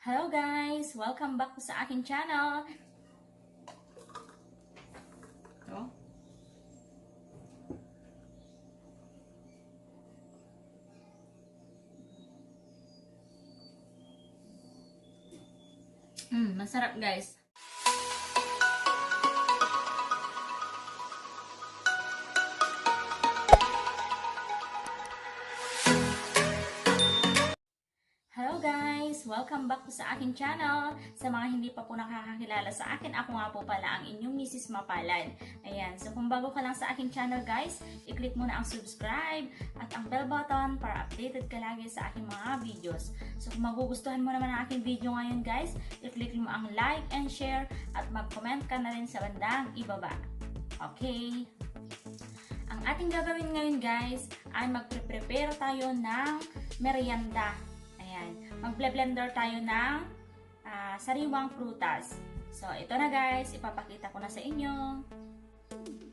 Hello guys! Welcome back po sa aking channel. Oh. Masarap guys. Hello guys! Welcome back po sa aking channel. Sa mga hindi pa po nakakakilala sa akin, ako nga po pala ang inyong Mrs. Mapalad. Ayan, so kung bago ka lang sa aking channel guys, i-click mo na ang subscribe at ang bell button para updated ka lagi sa aking mga videos. So kung magugustuhan mo naman ang aking video ngayon guys, i-click mo ang like and share at mag-comment ka na rin sa bandang ibaba. Okay? Ang ating gagawin ngayon guys ay magpre-prepare tayo ng merienda. Ayan, mag-blender tayo ng sariwang prutas. So, ito na guys, ipapakita ko na sa inyo.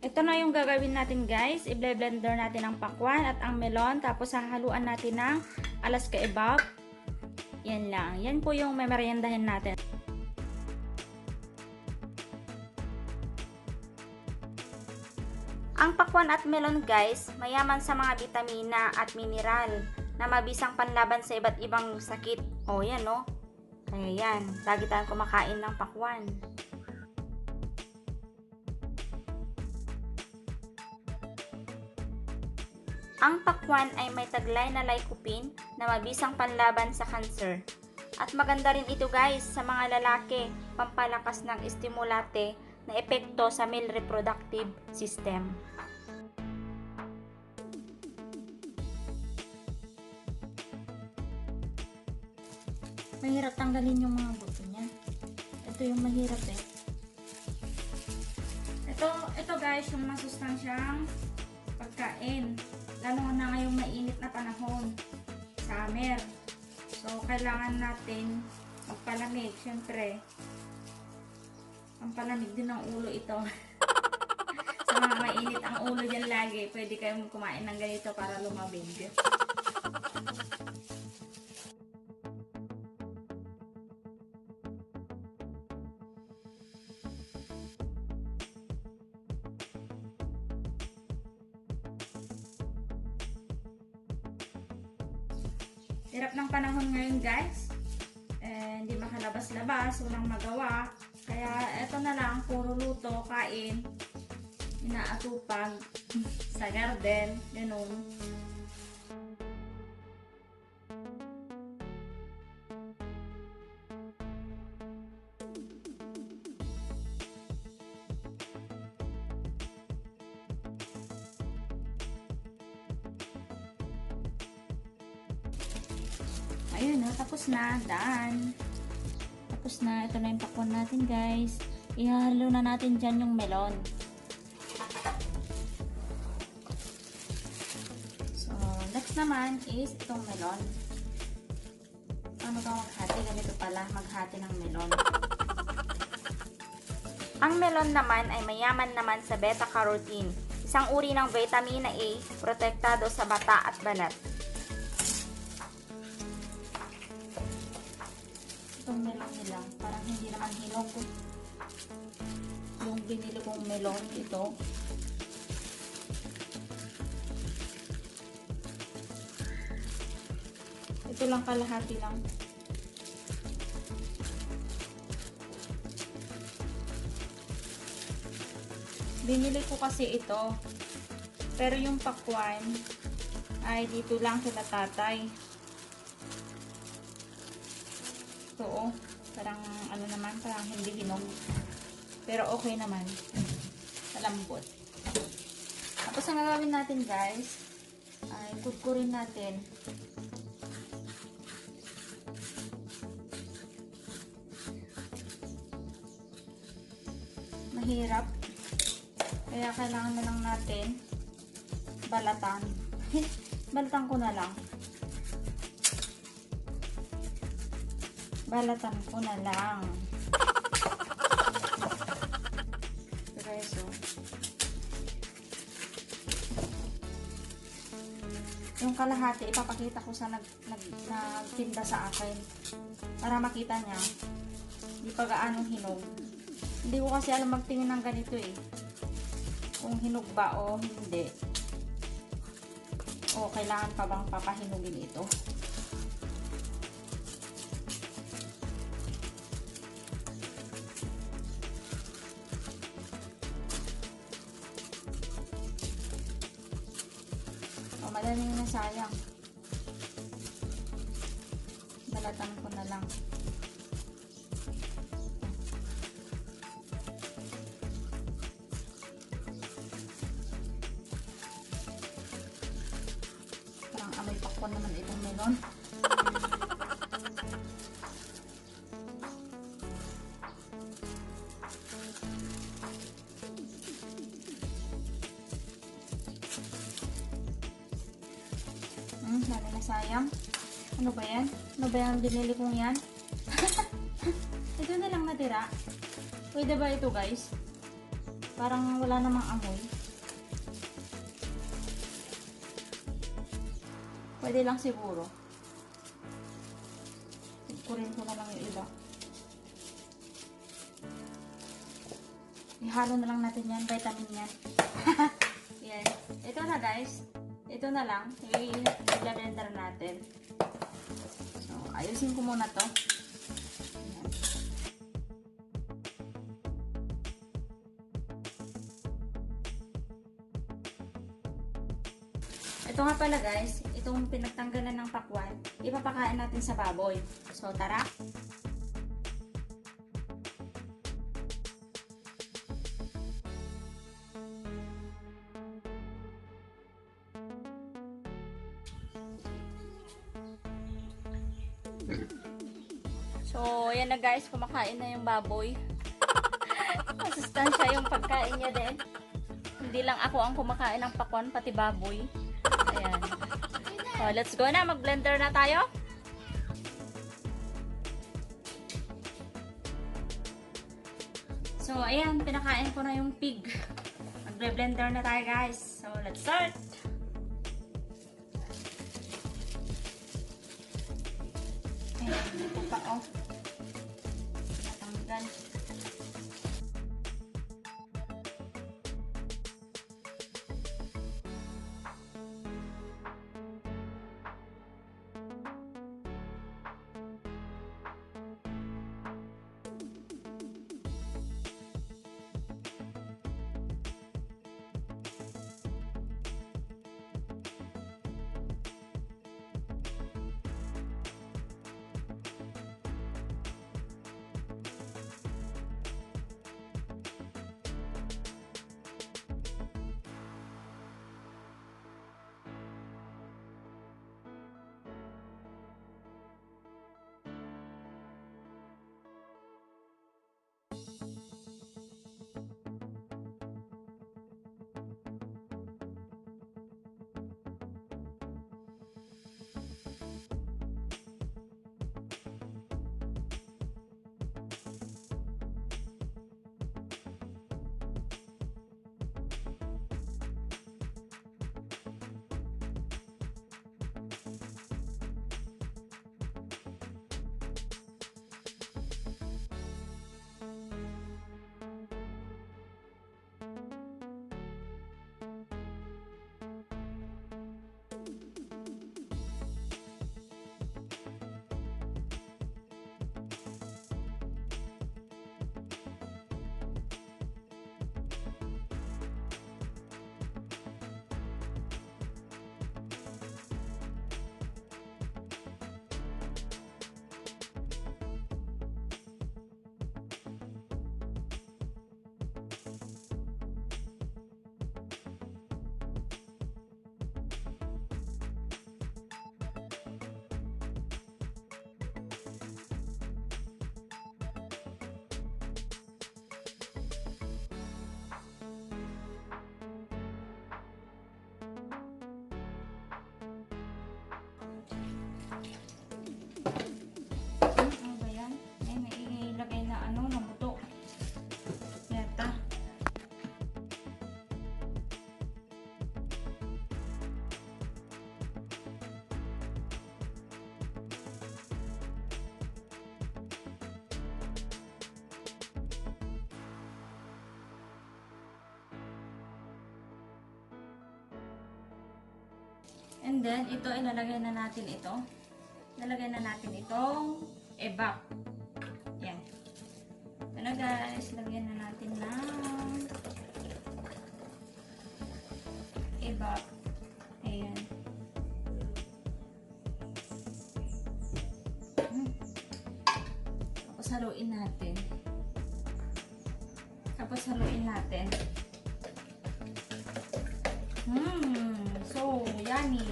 Ito na yung gagawin natin guys. I-blender natin ang pakwan at ang melon. Tapos, hahaluan natin ng Alaska Evap. Yan lang. Yan po yung memeriendahin natin. Ang pakwan at melon guys, mayaman sa mga bitamina at mineral na mabisang panlaban sa iba't ibang sakit. O yan no. Kaya yan, lagi tayong kumakain ng pakwan. Ang pakwan ay may taglay na lycopene na mabisang panlaban sa cancer. At maganda rin ito guys sa mga lalaki, pampalakas ng estimulate na epekto sa male reproductive system. Mahirap tanggalin yung mga buto niya. Ito yung mahirap eh. Ito guys, yung masustansyang pagkain. Lalo na ngayong mainit na panahon. Summer. So, kailangan natin magpalamig. Siyempre, ang palamig din ng ulo ito. Sa mga mainit ang ulo dyan lagi, pwede kayong kumain ng ganito para lumabig. Hirap ng panahon ngayon guys. Hindi makalabas-labas, walang magawa. Kaya eto na lang, puro luto, kain, inaatupag sa garden, ganun. Ayun na, tapos na, done. Tapos na, ito na yung pakwan natin guys. Ihalo na natin dyan yung melon. So, next naman is itong melon. Ano ka maghati? Ganito pala, maghati ng melon. Ang melon naman ay mayaman naman sa beta-carotene. Isang uri ng vitamina A, protektado sa mata at balat. Itong melon nila, parang hindi naman hinog yung binili kong melon ito. Ito lang kalahati lang. Binili ko kasi ito, pero yung pakwan ay dito lang kila tatay. Oo, parang ano naman, parang hindi hinog. Pero okay naman. Malambot. Tapos ang gagawin natin guys, ay kudkurin natin. Mahirap. Kaya kailangan na lang natin balatan. Balatan ko na lang. Balatan ko na lang. So guys, so. Yung kalahati, ipapakita ko sa nagtinda sa akin. Para makita niya. Hindi pa gaano hinog. Hindi ko kasi alam magtingin ng ganito eh. Kung hinog ba o hindi. O kailangan pa bang papahinugin ito. O madali na, sayang. Balatan ko na lang. Parang amoy pakwan naman itong melon. Lalo na sayang. Ano ba yan? Ano ba yung binili kong yan? Ito na lang natira. Pwede ba ito guys? Parang wala namang amoy. Pwede lang siguro. Tigkurin ko na lang yung iba. Ihalo na lang natin yan. Vitamin yan. Yan. Ito na guys. Ito na lang. I-blender natin. So, ayusin ko muna to. Ayan. Ito nga pala guys, itong pinagtanggalan ng pakwan, ipapakain natin sa baboy. So, tara! So, ayan na guys, kumakain na yung baboy. Masustansya yung pagkain niya din. Hindi lang ako ang kumakain ng pakwan, pati baboy. Ayan. So, let's go na. Mag-blender na tayo. So, ayan. Pinakain ko na yung pig. Mag-blender na tayo guys. So, let's start. Ayan. Ito pa oh. Natanggal. And then, ito, ilalagay na natin ito. Ilalagay na natin itong evap. Yan. Ito na guys, lagyan na natin ng evap. Ayan. Tapos haluin natin. So yummy.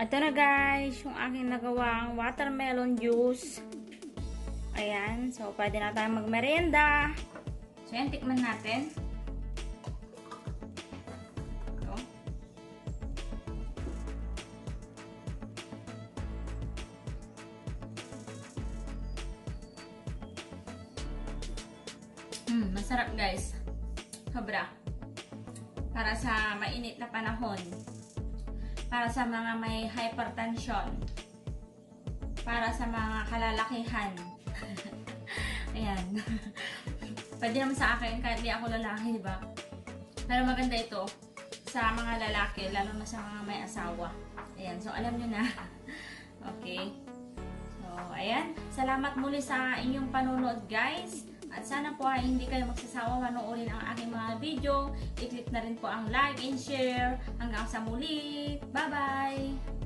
Ito na guys, yung aking nagawang watermelon juice. Ayan, so pwede na tayong magmerienda. So yan, tikman natin. Ito. Masarap guys. Sobra. Para sa mainit na panahon. Para sa mga may hypertension. Para sa mga kalalakihan. Ayan. Pwede naman sa akin kahit di ako lalaki, diba? Pero maganda ito sa mga lalaki, lalo na sa mga may asawa. Ayan. So, alam nyo na. Okay. So, ayan. Salamat muli sa inyong panonood, guys. At sana po ay hindi kayo magsasawa manoorin ang aking mga video. I-click na rin po ang like and share. Hanggang sa muli. Bye-bye!